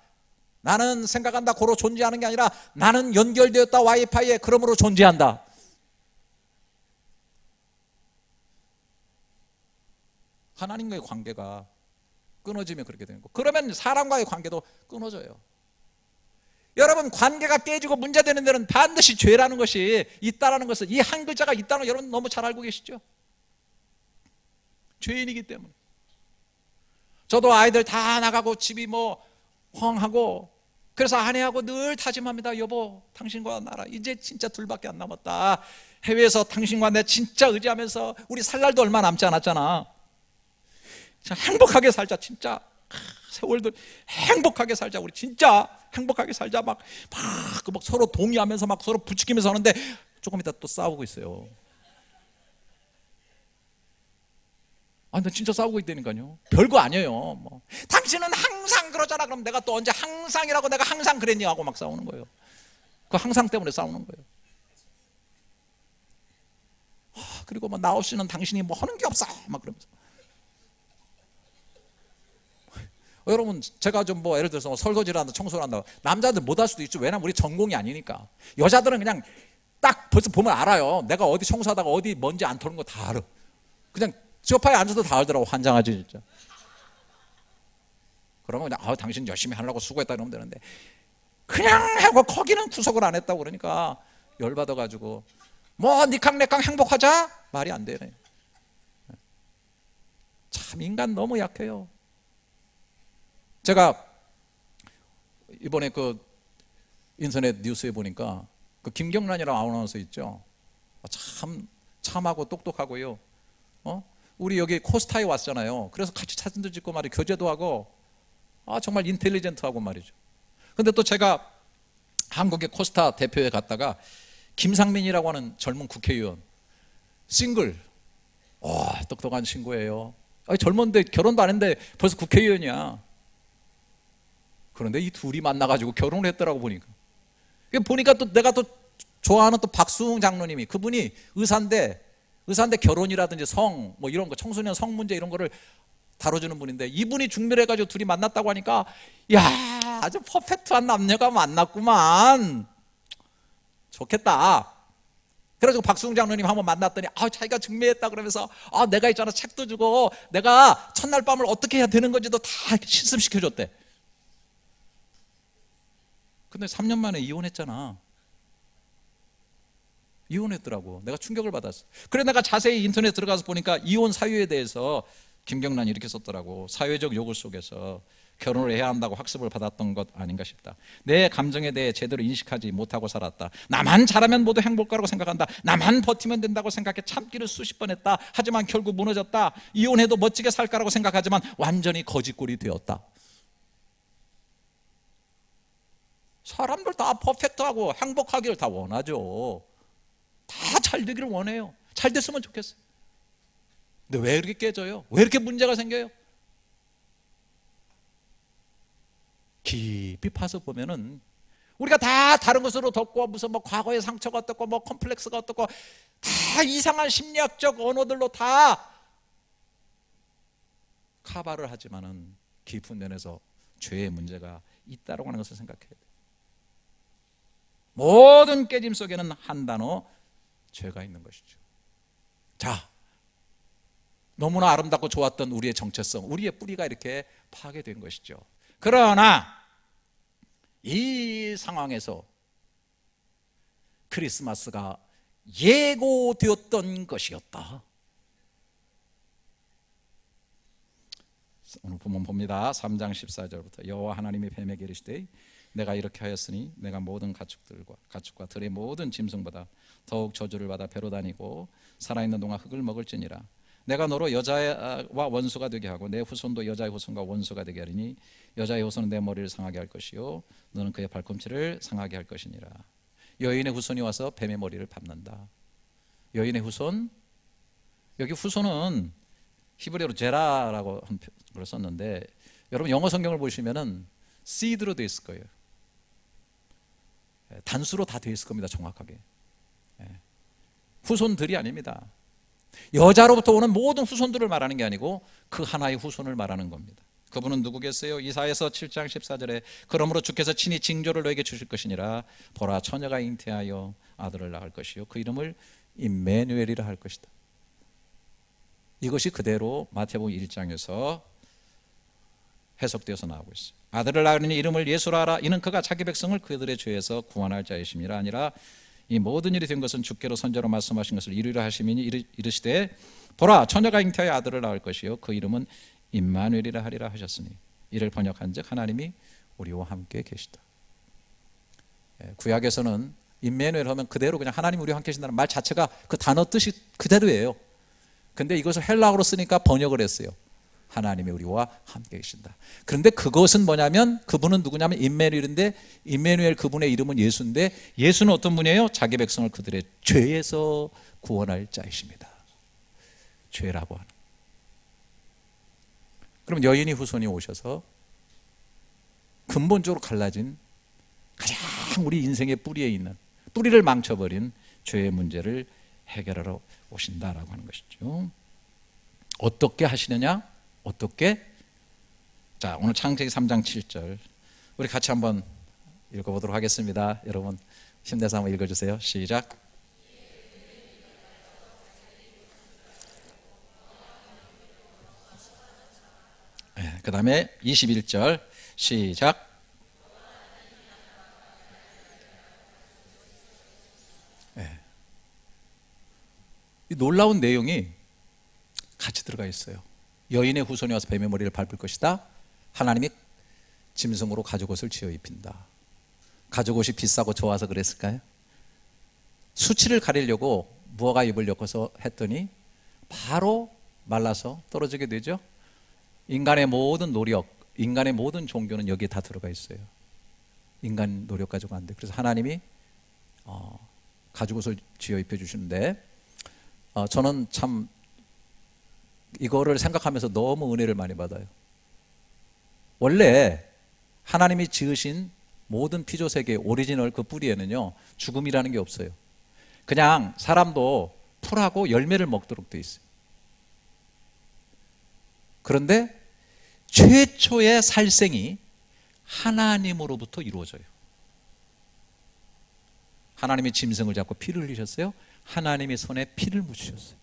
나는 생각한다 고로 존재하는 게 아니라 나는 연결되었다 와이파이에, 그러므로 존재한다. 하나님과의 관계가 끊어지면 그렇게 되는 거. 그러면 사람과의 관계도 끊어져요. 여러분, 관계가 깨지고 문제되는 데는 반드시 죄라는 것이 있다라는 것을, 이 한 글자가 있다는 걸 여러분 너무 잘 알고 계시죠? 죄인이기 때문에. 저도 아이들 다 나가고 집이 뭐 황하고, 그래서 아내하고 늘 다짐합니다. 여보, 당신과 나라 이제 진짜 둘밖에 안 남았다. 해외에서 당신과 내 진짜 의지하면서 우리 살 날도 얼마 남지 않았잖아. 행복하게 살자. 진짜 세월들 행복하게 살자. 우리 진짜 행복하게 살자. 막 서로 동의하면서 막 서로 부추기면서 하는데 조금 이따 또 싸우고 있어요. 나 진짜 싸우고 있다니까요. 별거 아니에요. 뭐 당신은 항상 그러잖아. 그럼 내가 또 언제 항상이라고 내가 항상 그랬니 하고 막 싸우는 거예요. 그 항상 때문에 싸우는 거예요. 그리고 뭐 나 없이는 당신이 뭐 하는 게 없어 막 그러면서. 여러분, 제가 좀 뭐 예를 들어서 뭐 설거지를 한다, 청소를 한다, 남자들 못 할 수도 있죠. 왜냐면 우리 전공이 아니니까. 여자들은 그냥 딱 벌써 보면 알아요. 내가 어디 청소하다가 어디 먼지 안 털는 거 다 알아. 그냥 소파에 앉아도 다 알더라고. 환장하지 진짜. 그러면 그냥 당신 열심히 하려고 수고했다 이러면 되는데, 그냥 하고 거기는 구속을 안 했다고 그러니까 열받아가지고 뭐 니캉내캉 행복하자? 말이 안 되네. 참 인간 너무 약해요. 제가 이번에 그 인터넷 뉴스에 보니까 그 김경란이라는 아나운서 있죠. 참하고 똑똑하고요. 우리 여기 코스타에 왔잖아요. 그래서 같이 사진도 찍고 말이에요. 교제도 하고, 정말 인텔리전트하고 말이죠. 근데 또 제가 한국의 코스타 대표에 갔다가 김상민이라고 하는 젊은 국회의원, 싱글, 똑똑한 친구예요. 젊은데 결혼도 안 했는데 벌써 국회의원이야. 그런데 이 둘이 만나가지고 결혼을 했더라고. 보니까 또 내가 또 좋아하는 또 박수웅 장로님이, 그분이 의사인데 결혼이라든지 성 뭐 이런 거, 청소년 성 문제 이런 거를 다뤄주는 분인데, 이분이 중매해가지고 둘이 만났다고 하니까 야, 아주 퍼펙트한 남녀가 만났구만. 좋겠다. 그래가지고 박수웅 장로님 한번 만났더니 자기가 중매했다 그러면서 내가 있잖아 책도 주고 내가 첫날 밤을 어떻게 해야 되는 건지도 다 실습시켜줬대. 근데 3년 만에 이혼했잖아. 이혼했더라고. 내가 충격을 받았어. 그래 내가 자세히 인터넷 들어가서 보니까 이혼 사유에 대해서 김경란이 이렇게 썼더라고. 사회적 요구 속에서 결혼을 해야 한다고 학습을 받았던 것 아닌가 싶다. 내 감정에 대해 제대로 인식하지 못하고 살았다. 나만 잘하면 모두 행복하라고 생각한다. 나만 버티면 된다고 생각해 참기를 수십 번 했다. 하지만 결국 무너졌다. 이혼해도 멋지게 살 거라고 생각하지만 완전히 거짓골이 되었다. 사람들 다 퍼펙트하고 행복하기를 다 원하죠. 다 잘 되기를 원해요. 잘 됐으면 좋겠어요. 근데 왜 이렇게 깨져요? 왜 이렇게 문제가 생겨요? 깊이 파서 보면은 우리가 다 다른 것으로 덮고, 무슨 뭐 과거의 상처가 어떻고 뭐 컴플렉스가 어떻고 다 이상한 심리학적 언어들로 다 커버를 하지만은 깊은 면에서 죄의 문제가 있다고 하는 것을 생각해야 돼요. 모든 깨짐 속에는 한 단어, 죄가 있는 것이죠. 자, 너무나 아름답고 좋았던 우리의 정체성, 우리의 뿌리가 이렇게 파괴된 것이죠. 그러나 이 상황에서 크리스마스가 예고되었던 것이었다. 오늘 본문 봅니다. 3장 14절부터 여호와 하나님이 뱀에게 이르시되 내가 이렇게 하였으니 내가 모든 가축과 들의 모든 짐승보다 더욱 저주를 받아 배로 다니고 살아있는 동안 흙을 먹을지니라. 내가 너로 여자와 원수가 되게 하고 내 후손도 여자의 후손과 원수가 되게 하리니 여자의 후손은 내 머리를 상하게 할 것이요 너는 그의 발꿈치를 상하게 할 것이니라. 여인의 후손이 와서 뱀의 머리를 밟는다. 여인의 후손, 여기 후손은 히브리어로 제라라고 한 걸 썼는데 여러분 영어 성경을 보시면은 seed로 되어 있을 거예요. 단수로 다 되어 있을 겁니다. 정확하게. 후손들이 아닙니다. 여자로부터 오는 모든 후손들을 말하는 게 아니고 그 하나의 후손을 말하는 겁니다. 그분은 누구겠어요? 이사야서 7장 14절에 그러므로 주께서 친히 징조를 너에게 주실 것이니라. 보라 처녀가 잉태하여 아들을 낳을 것이요 그 이름을 임마누엘이라 할 것이다. 이것이 그대로 마태복음 1장에서 해석되어서 나오고 있어요. 아들을 낳으니 이름을 예수라 하라. 이는 그가 자기 백성을 그들의 죄에서 구원할 자이심이라. 아니라 이 모든 일이 된 것은 주께로 선지자로 말씀하신 것을 이루려 하심이니 이르시되 보라 처녀가 잉태하여 아들을 낳을 것이요 그 이름은 임마누엘이라 하리라 하셨으니 이를 번역한즉 하나님이 우리와 함께 계시다. 구약에서는 임마누엘 하면 그대로 그냥 하나님 우리와 함께 계신다는 말 자체가 그 단어 뜻이 그대로예요. 근데 이것을 헬라어로 쓰니까 번역을 했어요. 하나님이 우리와 함께 계신다. 그런데 그것은 뭐냐면 그분은 누구냐면 임마누엘인데 임마누엘 그분의 이름은 예수인데 예수는 어떤 분이에요? 자기 백성을 그들의 죄에서 구원할 자이십니다. 죄라고 하는. 그럼 여인이 후손이 오셔서 근본적으로 갈라진 가장 우리 인생의 뿌리에 있는 뿌리를 망쳐버린 죄의 문제를 해결하러 오신다라고 하는 것이죠. 어떻게 하시느냐? 어떻게? 자, 오늘 창세기 3장 7절 우리 같이 한번 읽어보도록 하겠습니다. 여러분 힘내서 한번 읽어주세요. 시작. 그 다음에 21절 시작. 이 놀라운 내용이 같이 들어가 있어요. 여인의 후손이 와서 뱀의 머리를 밟을 것이다. 하나님이 짐승으로 가죽옷을 지어 입힌다. 가죽옷이 비싸고 좋아서 그랬을까요? 수치를 가리려고 무화과 잎을 엮어서 했더니 바로 말라서 떨어지게 되죠. 인간의 모든 노력, 인간의 모든 종교는 여기에 다 들어가 있어요. 인간 노력 가지고 안 돼. 그래서 하나님이 가죽옷을 지어 입혀주시는데 저는 참 이거를 생각하면서 너무 은혜를 많이 받아요. 원래 하나님이 지으신 모든 피조세계의 오리지널 그 뿌리에는요 죽음이라는 게 없어요. 그냥 사람도 풀하고 열매를 먹도록 돼 있어요. 그런데 최초의 살생이 하나님으로부터 이루어져요. 하나님이 짐승을 잡고 피를 흘리셨어요. 하나님이 손에 피를 묻히셨어요.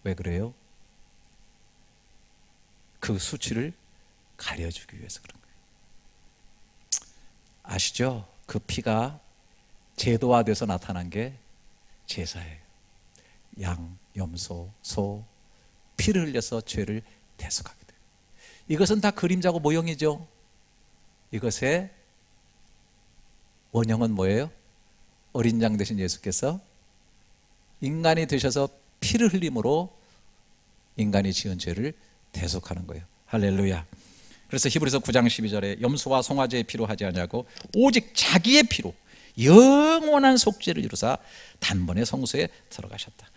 왜 그래요? 그 수치를 가려주기 위해서 그런 거예요. 아시죠? 그 피가 제도화돼서 나타난 게 제사예요. 양, 염소, 소 피를 흘려서 죄를 대속하게 돼요. 이것은 다 그림자고 모형이죠. 이것의 원형은 뭐예요? 어린 양 되신 예수께서 인간이 되셔서 피를 흘림으로 인간이 지은 죄를 대속하는 거예요. 할렐루야. 그래서 히브리서 9장 12절에 염소와 송아지의 피로 하지 아니하고 오직 자기의 피로 영원한 속죄를 이루사 단번에 성소에 들어가셨다.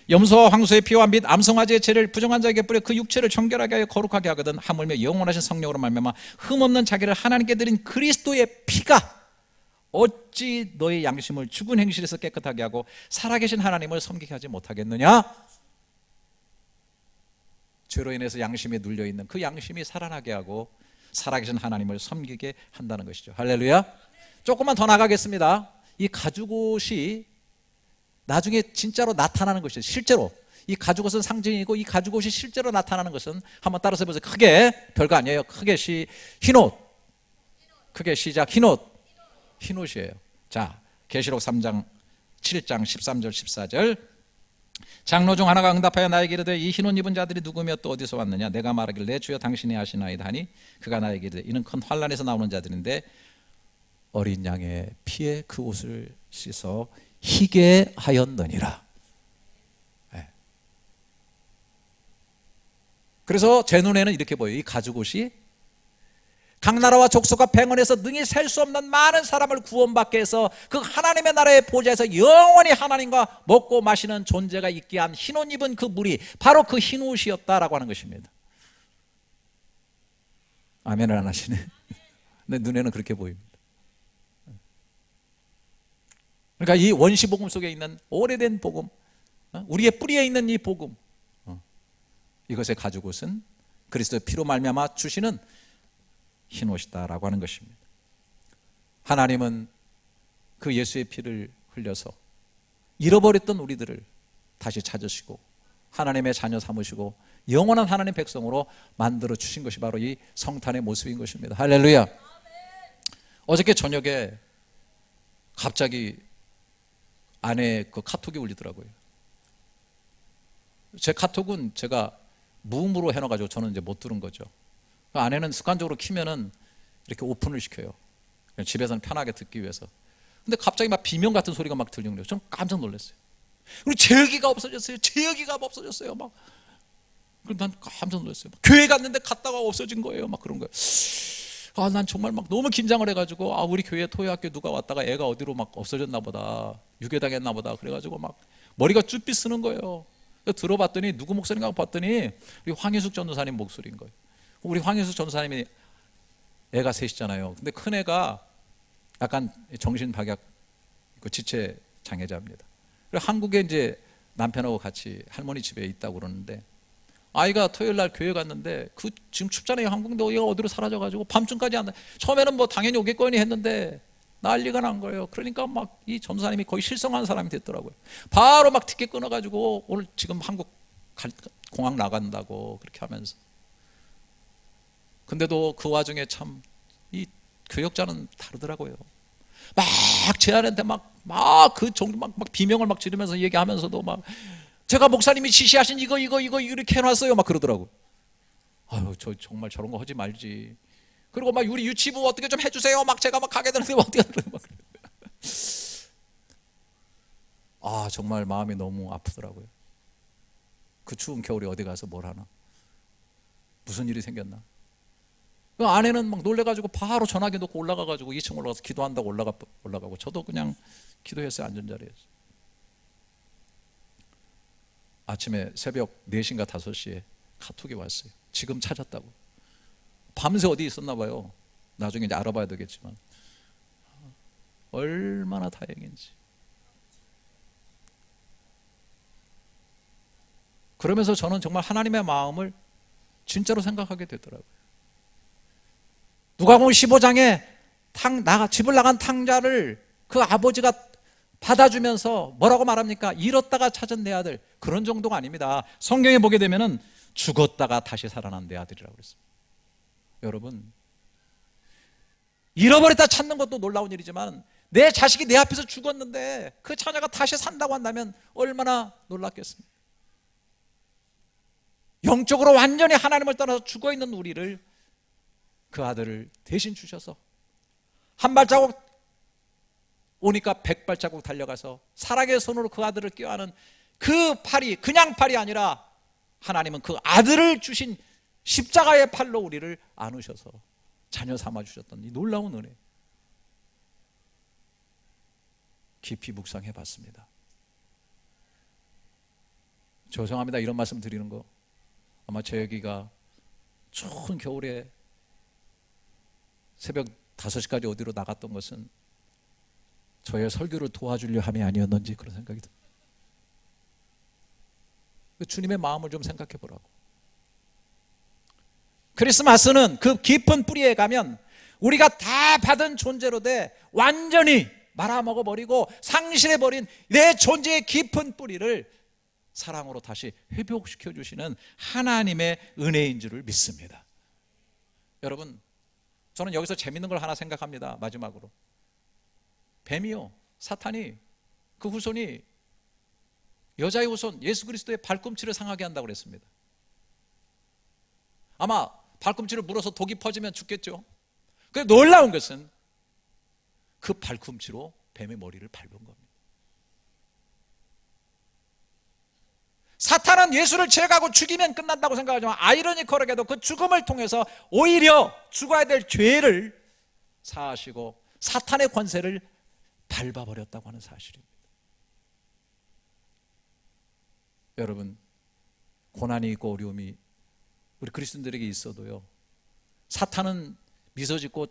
염소와 황소의 피와 및 암송아지의 죄를 부정한 자에게 뿌려 그 육체를 정결하게 하여 거룩하게 하거든 하물며 영원하신 성령으로 말미암아 흠없는 자기를 하나님께 드린 그리스도의 피가 어찌 너의 양심을 죽은 행실에서 깨끗하게 하고 살아계신 하나님을 섬기게 하지 못하겠느냐? 죄로 인해서 양심에 눌려있는 그 양심이 살아나게 하고 살아계신 하나님을 섬기게 한다는 것이죠. 할렐루야. 조금만 더 나가겠습니다. 이 가죽옷이 나중에 진짜로 나타나는 것이죠. 실제로 이 가죽옷은 상징이고 이 가죽옷이 실제로 나타나는 것은 한번 따라서 해보세요. 크게, 별거 아니에요. 크게 흰옷. 크게 시작. 흰옷이에요. 자, 계시록 3장 7장 13절 14절. 장로 중 하나가 응답하여 나에게 이르되 이 흰옷 입은 자들이 누구며 또 어디서 왔느냐? 내가 말하길 내 주여 당신이 아시나이다 하니 그가 나에게 이르되 이는 큰 환난에서 나오는 자들인데 어린 양의 피에 그 옷을 씻어 희게 하였느니라. 네. 그래서 제 눈에는 이렇게 보여요. 이 가죽옷이 각 나라와 족속과 백원에서 능히 셀 수 없는 많은 사람을 구원받게 해서 그 하나님의 나라의 보좌에서 영원히 하나님과 먹고 마시는 존재가 있게 한 흰옷 입은 그 물이 바로 그 흰옷이었다라고 하는 것입니다. 아멘을 안 하시네. 내 눈에는 그렇게 보입니다. 그러니까 이 원시복음 속에 있는 오래된 복음, 우리의 뿌리에 있는 이 복음, 이것의 가죽옷은 그리스도의 피로 말미암아 주시는 흰옷이다라고 하는 것입니다. 하나님은 그 예수의 피를 흘려서 잃어버렸던 우리들을 다시 찾으시고 하나님의 자녀 삼으시고 영원한 하나님의 백성으로 만들어 주신 것이 바로 이 성탄의 모습인 것입니다. 할렐루야. 어저께 저녁에 갑자기 아내 그 카톡이 울리더라고요. 제 카톡은 제가 무음으로 해놔가지고 저는 이제 못 들은 거죠. 아내는 습관적으로 키면은 이렇게 오픈을 시켜요. 집에서는 편하게 듣기 위해서. 근데 갑자기 막 비명 같은 소리가 막 들리는 거예요. 저는 깜짝 놀랐어요. 그리고 제어기가 없어졌어요. 제어기가 없어졌어요. 막. 그럼 난 깜짝 놀랐어요. 교회 갔는데 갔다가 없어진 거예요. 막 그런 거예요. 아, 난 정말 막 너무 긴장을 해가지고 우리 교회 토요학교 누가 왔다가 애가 어디로 막 없어졌나 보다. 유괴당했나 보다. 그래가지고 막 머리가 쭈삣 쓰는 거예요. 들어봤더니 누구 목소리인가 봤더니 우리 황희숙 전도사님 목소리인 거예요. 우리 황희숙 전도사님이 애가 셋이잖아요. 근데 큰 애가 약간 정신박약 지체 장애자입니다. 그리고 한국에 이제 남편하고 같이 할머니 집에 있다고 그러는데 아이가 토요일 날 교회 갔는데 지금 춥잖아요. 한국인데 얘가 어디로 사라져가지고 밤중까지 안 나. 처음에는 뭐 당연히 오겠거니 했는데 난리가 난 거예요. 그러니까 막 이 전도사님이 거의 실성한 사람이 됐더라고요. 바로 막 티켓 끊어가지고 오늘 지금 한국 공항 나간다고 그렇게 하면서. 근데도 그 와중에 참 이 교역자는 다르더라고요. 막 제 아내한테 막 비명을 막 지르면서 얘기하면서도 막 제가 목사님이 지시하신 이거 이렇게 해놨어요. 막 그러더라고. 아유, 저 정말 저런 거 하지 말지. 그리고 막 우리 유치부 어떻게 좀 해주세요. 막 제가 막 가게 되는데 어떻게 하더라고. 막. 정말 마음이 너무 아프더라고요. 그 추운 겨울에 어디 가서 뭘 하나? 무슨 일이 생겼나? 그 아내는 막 놀래가지고 바로 전화기 놓고 올라가가지고 2층 올라가서 기도한다고 올라가고 저도 그냥 기도했어요. 앉은 자리에서. 아침에 새벽 4시인가 5시에 카톡이 왔어요. 지금 찾았다고. 밤새 어디 있었나 봐요. 나중에 이제 알아봐야 되겠지만 얼마나 다행인지. 그러면서 저는 정말 하나님의 마음을 진짜로 생각하게 되더라고요. 누가복음 15장에 집을 나간 탕자를 그 아버지가 받아주면서 뭐라고 말합니까? 잃었다가 찾은 내 아들. 그런 정도가 아닙니다. 성경에 보게 되면은 죽었다가 다시 살아난 내 아들이라고 그랬습니다. 여러분, 잃어버렸다 찾는 것도 놀라운 일이지만 내 자식이 내 앞에서 죽었는데 그 자녀가 다시 산다고 한다면 얼마나 놀랐겠습니까? 영적으로 완전히 하나님을 떠나서 죽어있는 우리를 그 아들을 대신 주셔서 한 발자국 오니까 100발자국 달려가서 사랑의 손으로 그 아들을 껴안은 그 팔이 그냥 팔이 아니라 하나님은 그 아들을 주신 십자가의 팔로 우리를 안으셔서 자녀 삼아 주셨던 이 놀라운 은혜 깊이 묵상해 봤습니다. 죄송합니다. 이런 말씀 드리는 거 아마 제 얘기가 추운 겨울에 새벽 5시까지 어디로 나갔던 것은 저의 설교를 도와주려 함이 아니었는지 그런 생각이 듭니다. 주님의 마음을 좀 생각해 보라고. 크리스마스는 그 깊은 뿌리에 가면 우리가 다 받은 존재로 돼 완전히 말아먹어버리고 상실해버린 내 존재의 깊은 뿌리를 사랑으로 다시 회복시켜 주시는 하나님의 은혜인 줄을 믿습니다. 여러분, 저는 여기서 재밌는 걸 하나 생각합니다. 마지막으로, 뱀이요, 사탄이, 그 후손이 여자의 후손 예수 그리스도의 발꿈치를 상하게 한다고 그랬습니다. 아마 발꿈치를 물어서 독이 퍼지면 죽겠죠. 그런데 놀라운 것은 그 발꿈치로 뱀의 머리를 밟은 겁니다. 사탄은 예수를 제거하고 죽이면 끝난다고 생각하지만 아이러니컬하게도 그 죽음을 통해서 오히려 죽어야 될 죄를 사하시고 사탄의 권세를 밟아버렸다고 하는 사실입니다. 여러분, 고난이 있고 어려움이 우리 그리스도인들에게 있어도요, 사탄은 미소 짓고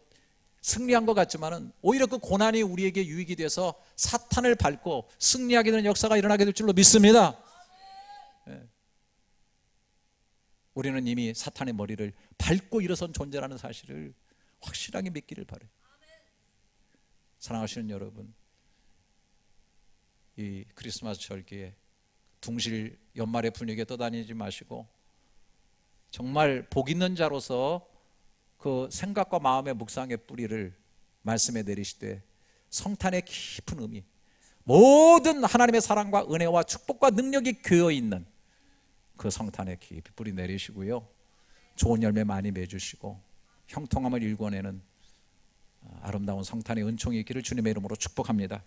승리한 것 같지만은 오히려 그 고난이 우리에게 유익이 돼서 사탄을 밟고 승리하게 되는 역사가 일어나게 될 줄로 믿습니다. 우리는 이미 사탄의 머리를 밟고 일어선 존재라는 사실을 확실하게 믿기를 바라요. 사랑하시는 여러분, 이 크리스마스 절기에 둥실 연말의 분위기에 떠다니지 마시고 정말 복 있는 자로서 그 생각과 마음의 묵상의 뿌리를 말씀에 내리시되 성탄의 깊은 의미, 모든 하나님의 사랑과 은혜와 축복과 능력이 교여 있는 그 성탄의 깊이 뿌리 내리시고요, 좋은 열매 많이 맺으시고 형통함을 일궈내는 아름다운 성탄의 은총이 있기를 주님의 이름으로 축복합니다.